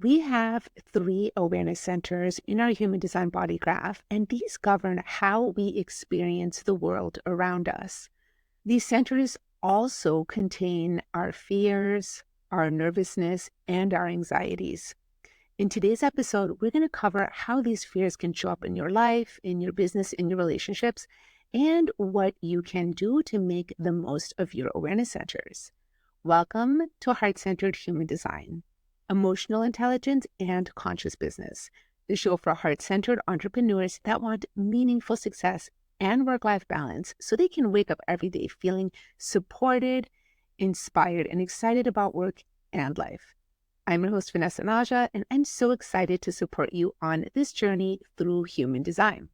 We have three awareness centers in our human design body graph, and these govern how we experience the world around us. These centers also contain our fears, our nervousness, and our anxieties. In today's episode, we're going to cover how these fears can show up in your life, in your business, in your relationships, and what you can do to make the most of your awareness centers. Welcome to Heart-Centered Human Design, Emotional Intelligence and Conscious Business, the show for heart-centered entrepreneurs that want meaningful success and work-life balance so they can wake up every day feeling supported, inspired, and excited about work and life. I'm your host, Vanessa Naja, and I'm so excited to support you on this journey through human design.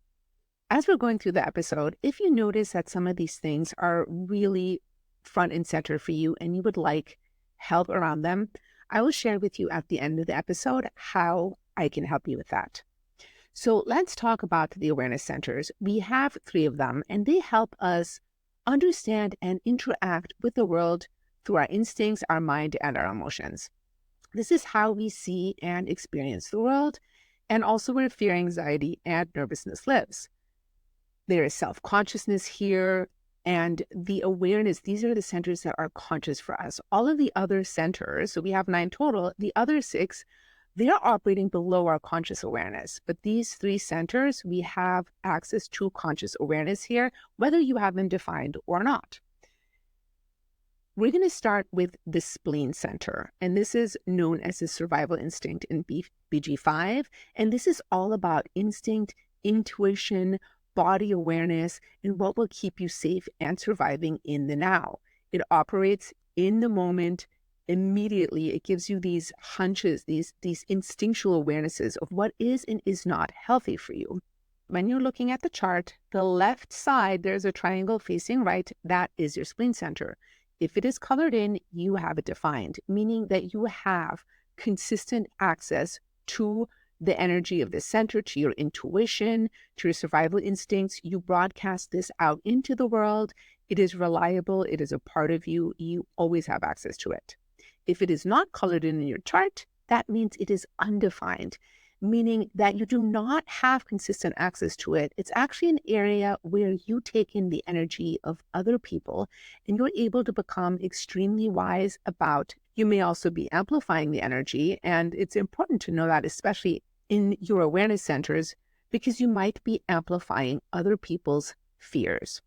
As we're going through the episode, if you notice that some of these things are really front and center for you and you would like help around them, I will share with you at the end of the episode how I can help you with that. So let's talk about the awareness centers. We have three of them, and they help us understand and interact with the world through our instincts, our mind, and our emotions. This is how we see and experience the world, and also where fear, anxiety, and nervousness lives. There is self-consciousness here, and the awareness. These are the centers that are conscious for us. All of the other centers, so we have 9 total, the other 6, they are operating below our conscious awareness. But these 3 centers, we have access to conscious awareness here, whether you have them defined or not. We're going to start with the spleen center, and this is known as the survival instinct in BG5. And this is all about instinct, intuition, body awareness, and what will keep you safe and surviving in the now. It operates in the moment immediately. It gives you these hunches, these instinctual awarenesses of what is and is not healthy for you. When you're looking at the chart, the left side, there's a triangle facing right. That is your spleen center. If it is colored in, you have it defined, meaning that you have consistent access to the energy of the center, to your intuition, to your survival instincts. You broadcast this out into the world. It is reliable. It is a part of you. You always have access to it. If it is not colored in your chart, that means it is undefined, meaning that you do not have consistent access to it. It's actually an area where you take in the energy of other people and you're able to become extremely wise about. You may also be amplifying the energy, and it's important to know that, especially in your awareness centers, because you might be amplifying other people's fears.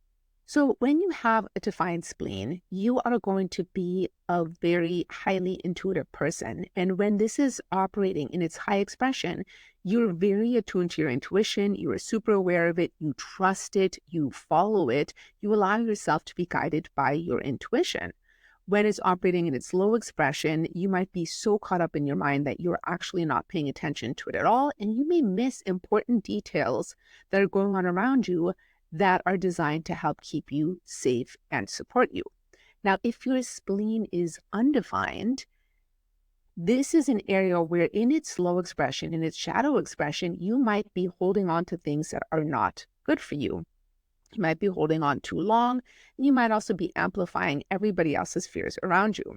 So when you have a defined spleen, you are going to be a very highly intuitive person. And when this is operating in its high expression, you're very attuned to your intuition. You are super aware of it. You trust it. You follow it. You allow yourself to be guided by your intuition. When it's operating in its low expression, you might be so caught up in your mind that you're actually not paying attention to it at all. And you may miss important details that are going on around you that are designed to help keep you safe and support you. Now, if your spleen is undefined, this is an area where in its low expression, in its shadow expression, you might be holding on to things that are not good for you. You might be holding on too long. You might also be amplifying everybody else's fears around you.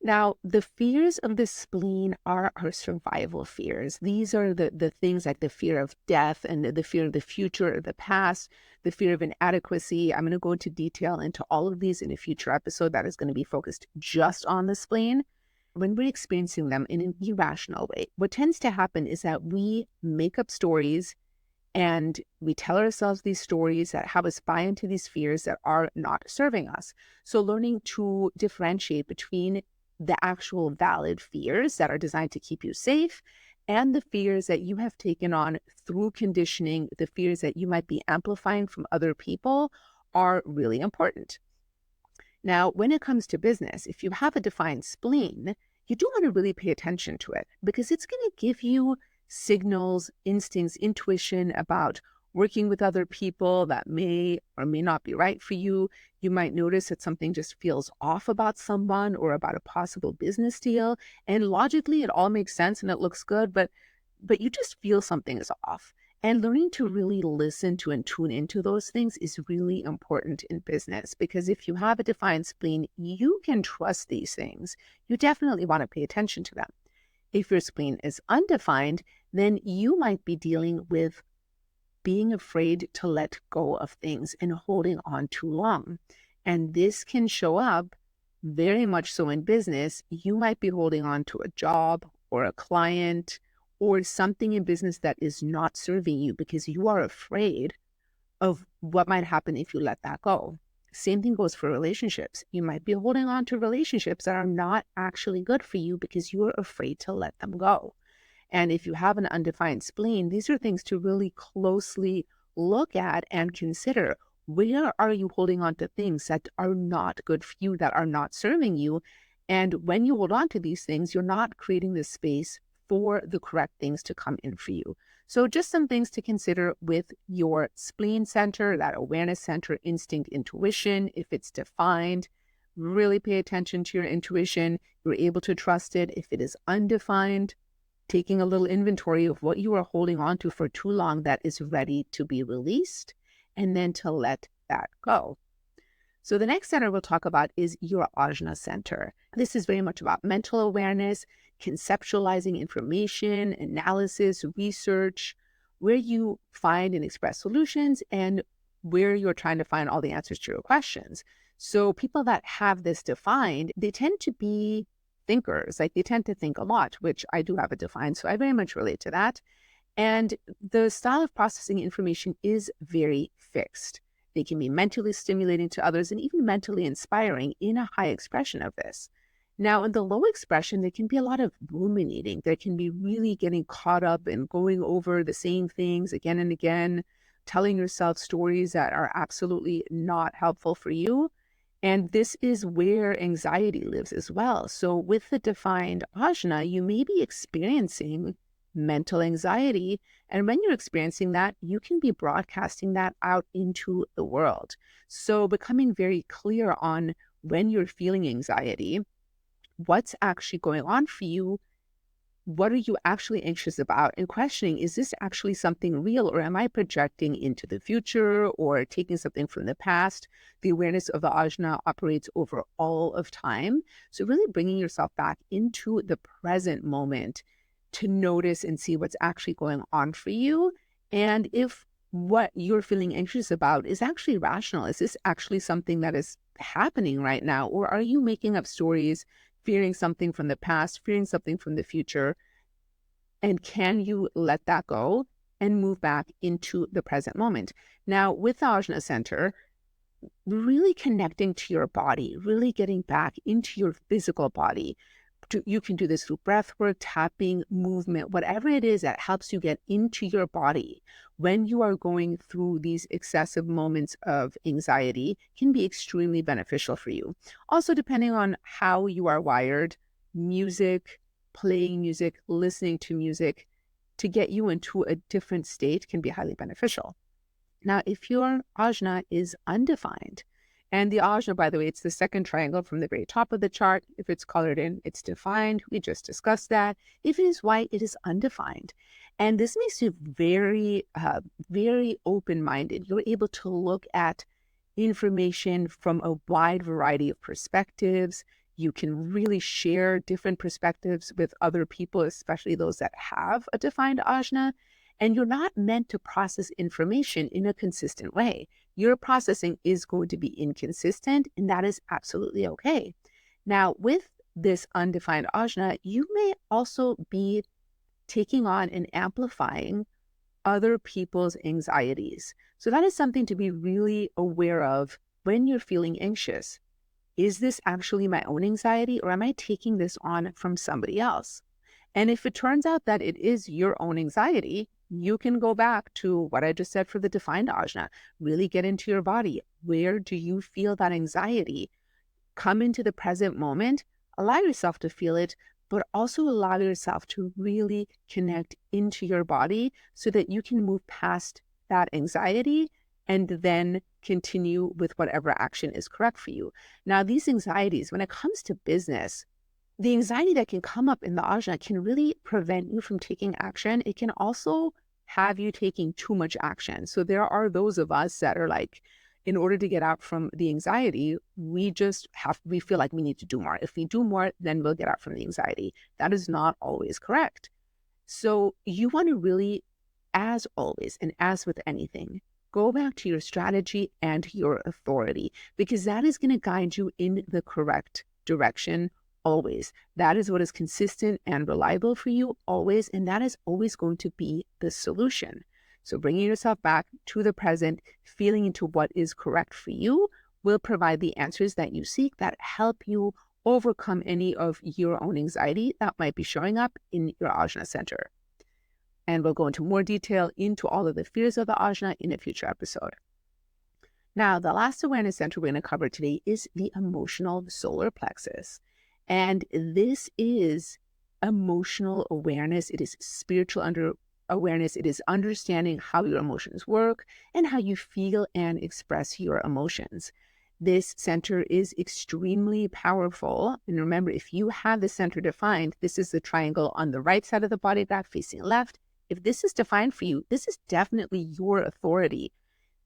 Now, the fears of the spleen are our survival fears. These are the things like the fear of death and the fear of the future or the past, the fear of inadequacy. I'm going to go into detail into all of these in a future episode that is going to be focused just on the spleen. When we're experiencing them in an irrational way, what tends to happen is that we make up stories and we tell ourselves these stories that have us buy into these fears that are not serving us. So learning to differentiate between the actual valid fears that are designed to keep you safe and the fears that you have taken on through conditioning, the fears that you might be amplifying from other people, are really important. Now, when it comes to business, if you have a defined spleen, you do want to really pay attention to it because it's going to give you signals, instincts, intuition about working with other people that may or may not be right for you. You might notice that something just feels off about someone or about a possible business deal. And logically, it all makes sense and it looks good, but you just feel something is off. And learning to really listen to and tune into those things is really important in business, because if you have a defined spleen, you can trust these things. You definitely want to pay attention to them. If your spleen is undefined, then you might be dealing with being afraid to let go of things and holding on too long. And this can show up very much so in business. You might be holding on to a job or a client or something in business that is not serving you because you are afraid of what might happen if you let that go. Same thing goes for relationships. You might be holding on to relationships that are not actually good for you because you are afraid to let them go. And if you have an undefined spleen, these are things to really closely look at and consider. Where are you holding on to things that are not good for you, that are not serving you? And when you hold on to these things, you're not creating the space for the correct things to come in for you. So just some things to consider with your spleen center, that awareness center, instinct, intuition. If it's defined, really pay attention to your intuition. You're able to trust it. If it is undefined, taking a little inventory of what you are holding on to for too long that is ready to be released, and then to let that go. So the next center we'll talk about is your ajna center. This is very much about mental awareness, conceptualizing information, analysis, research, where you find and express solutions and where you're trying to find all the answers to your questions. So people that have this defined, they tend to be thinkers. Like they tend to think a lot, which I do have it defined. So I very much relate to that. And the style of processing information is very fixed. They can be mentally stimulating to others and even mentally inspiring in a high expression of this. Now, in the low expression, there can be a lot of ruminating. There can be really getting caught up and going over the same things again and again, telling yourself stories that are absolutely not helpful for you. And this is where anxiety lives as well. So with the defined ajna, you may be experiencing mental anxiety. And when you're experiencing that, you can be broadcasting that out into the world. So becoming very clear on when you're feeling anxiety, what's actually going on for you, what are you actually anxious about, and questioning, is this actually something real, or am I projecting into the future or taking something from the past? The awareness of the ajna operates over all of time. So really bringing yourself back into the present moment to notice and see what's actually going on for you. And if what you're feeling anxious about is actually rational, is this actually something that is happening right now? Or are you making up stories, fearing something from the past, fearing something from the future? And can you let that go and move back into the present moment? Now, with the Ajna Center, really connecting to your body, really getting back into your physical body. You can do this through breath work, tapping, movement, whatever it is that helps you get into your body when you are going through these excessive moments of anxiety can be extremely beneficial for you. Also, depending on how you are wired, music, playing music, listening to music to get you into a different state can be highly beneficial. Now, if your ajna is undefined, and the ajna, by the way, it's the second triangle from the very top of the chart. If it's colored in, it's defined. We just discussed that. If it is white, it is undefined. And this makes you very, very open-minded. You're able to look at information from a wide variety of perspectives. You can really share different perspectives with other people, especially those that have a defined ajna. And you're not meant to process information in a consistent way. Your processing is going to be inconsistent, and that is absolutely okay. Now, with this undefined ajna, you may also be taking on and amplifying other people's anxieties. So that is something to be really aware of when you're feeling anxious. Is this actually my own anxiety, or am I taking this on from somebody else? And if it turns out that it is your own anxiety, you can go back to what I just said for the defined ajna. Really get into your body. Where do you feel that anxiety? Come into the present moment. Allow yourself to feel it, but also allow yourself to really connect into your body so that you can move past that anxiety and then continue with whatever action is correct for you. Now, these anxieties, when it comes to business, the anxiety that can come up in the ajna can really prevent you from taking action. It can also have you taking too much action. So there are those of us that are like in order to get out from the anxiety, we feel like we need to do more. If we do more, then we'll get out from the anxiety. That is not always correct. So you want to really, as always, and as with anything, go back to your strategy and your authority, because that is going to guide you in the correct direction always. That is what is consistent and reliable for you always, and that is always going to be the solution. So bringing yourself back to the present, feeling into what is correct for you, will provide the answers that you seek that help you overcome any of your own anxiety that might be showing up in your ajna center. And we'll go into more detail into all of the fears of the ajna in a future episode. Now, the last awareness center we're going to cover today is the emotional solar plexus. And this is emotional awareness. It is spiritual awareness. It is understanding how your emotions work and how you feel and express your emotions. This center is extremely powerful. And remember, if you have the center defined, this is the triangle on the right side of the body graph facing left. If this is defined for you, this is definitely your authority.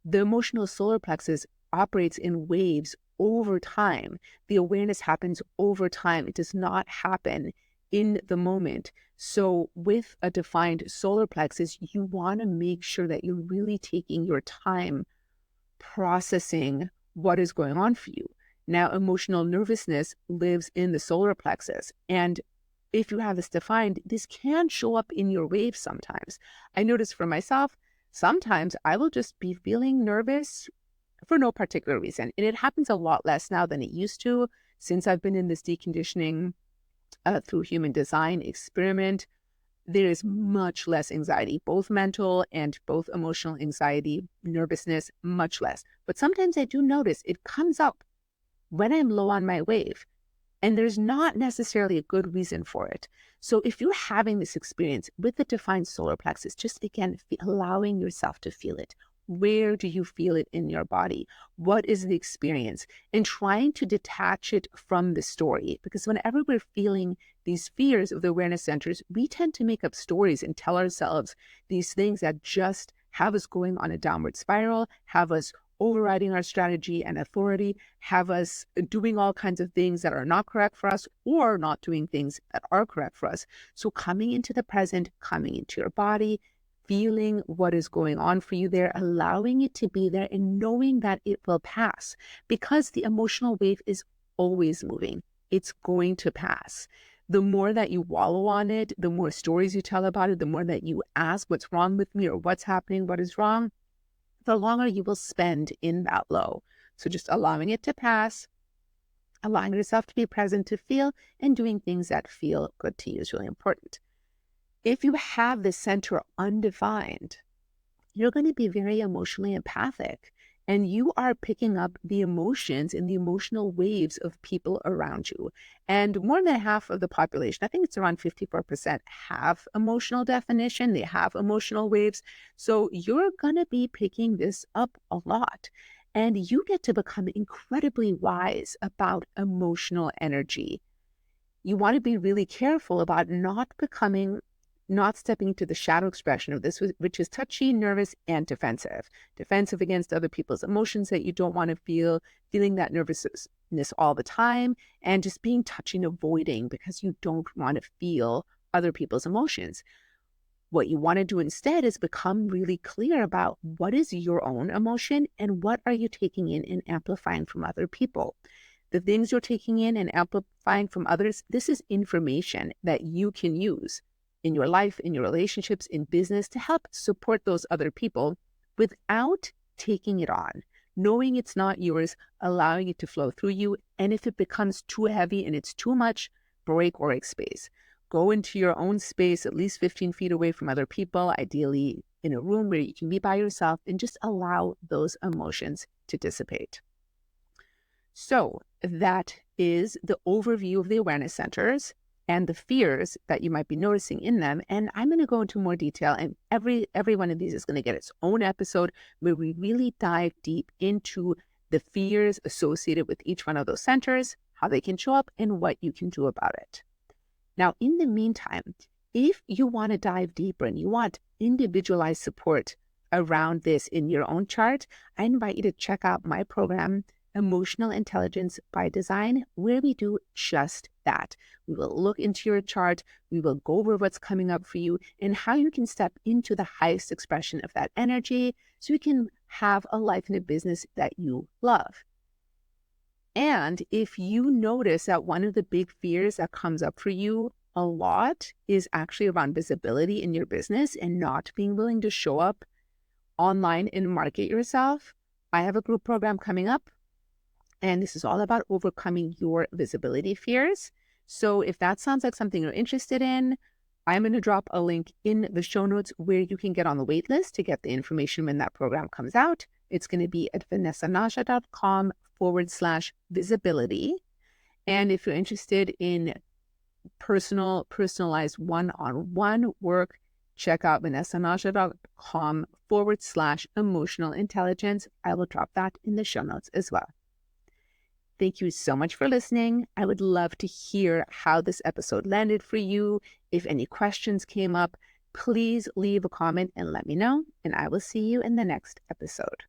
The emotional solar plexus operates in waves over time. The awareness happens over time. It does not happen in the moment. So with a defined solar plexus, you want to make sure that you're really taking your time processing what is going on for you. Now, emotional nervousness lives in the solar plexus. And if you have this defined, this can show up in your waves sometimes. I notice for myself, sometimes I will just be feeling nervous for no particular reason. And it happens a lot less now than it used to since I've been in this deconditioning through human design experiment. There is much less anxiety, both mental and both emotional anxiety, nervousness, much less. But sometimes I do notice it comes up when I'm low on my wave, and there's not necessarily a good reason for it. So if you're having this experience with the defined solar plexus, just again, allowing yourself to feel it. Where do you feel it in your body? What is the experience? And trying to detach it from the story. Because whenever we're feeling these fears of the awareness centers, we tend to make up stories and tell ourselves these things that just have us going on a downward spiral, have us overriding our strategy and authority, have us doing all kinds of things that are not correct for us, or not doing things that are correct for us. So coming into the present, coming into your body, feeling what is going on for you there, allowing it to be there, and knowing that it will pass, because the emotional wave is always moving. It's going to pass. The more that you wallow on it, the more stories you tell about it, the more that you ask what's wrong with me or what's happening, what is wrong, the longer you will spend in that low. So just allowing it to pass, allowing yourself to be present, to feel, and doing things that feel good to you is really important. If you have the center undefined, you're going to be very emotionally empathic, and you are picking up the emotions and the emotional waves of people around you. And more than half of the population, I think it's around 54%, have emotional definition. They have emotional waves. So you're going to be picking this up a lot. And you get to become incredibly wise about emotional energy. You want to be really careful about not stepping into the shadow expression of this, which is touchy, nervous, and defensive. Defensive against other people's emotions that you don't want to feel, feeling that nervousness all the time, and just being touchy and avoiding because you don't want to feel other people's emotions. What you want to do instead is become really clear about what is your own emotion and what are you taking in and amplifying from other people. The things you're taking in and amplifying from others, this is information that you can use in your life, in your relationships, in business, to help support those other people without taking it on, knowing it's not yours, allowing it to flow through you. And if it becomes too heavy and it's too much, break or make space. Go into your own space, at least 15 feet away from other people, ideally in a room where you can be by yourself, and just allow those emotions to dissipate. So that is the overview of the awareness centers and the fears that you might be noticing in them. And I'm going to go into more detail, and every one of these is going to get its own episode where we really dive deep into the fears associated with each one of those centers, how they can show up, and what you can do about it. Now, in the meantime, if you want to dive deeper and you want individualized support around this in your own chart, I invite you to check out my program, Emotional Intelligence by Design, where we do just that. We will look into your chart, we will go over what's coming up for you and how you can step into the highest expression of that energy so you can have a life and a business that you love. And if you notice that one of the big fears that comes up for you a lot is actually around visibility in your business and not being willing to show up online and market yourself, I have a group program coming up. And this is all about overcoming your visibility fears. So if that sounds like something you're interested in, I'm going to drop a link in the show notes where you can get on the wait list to get the information when that program comes out. It's going to be at vanessanaja.com/visibility. And if you're interested in personalized one-on-one work, check out vanessanaja.com/emotional intelligence. I will drop that in the show notes as well. Thank you so much for listening. I would love to hear how this episode landed for you. If any questions came up, please leave a comment and let me know, and I will see you in the next episode.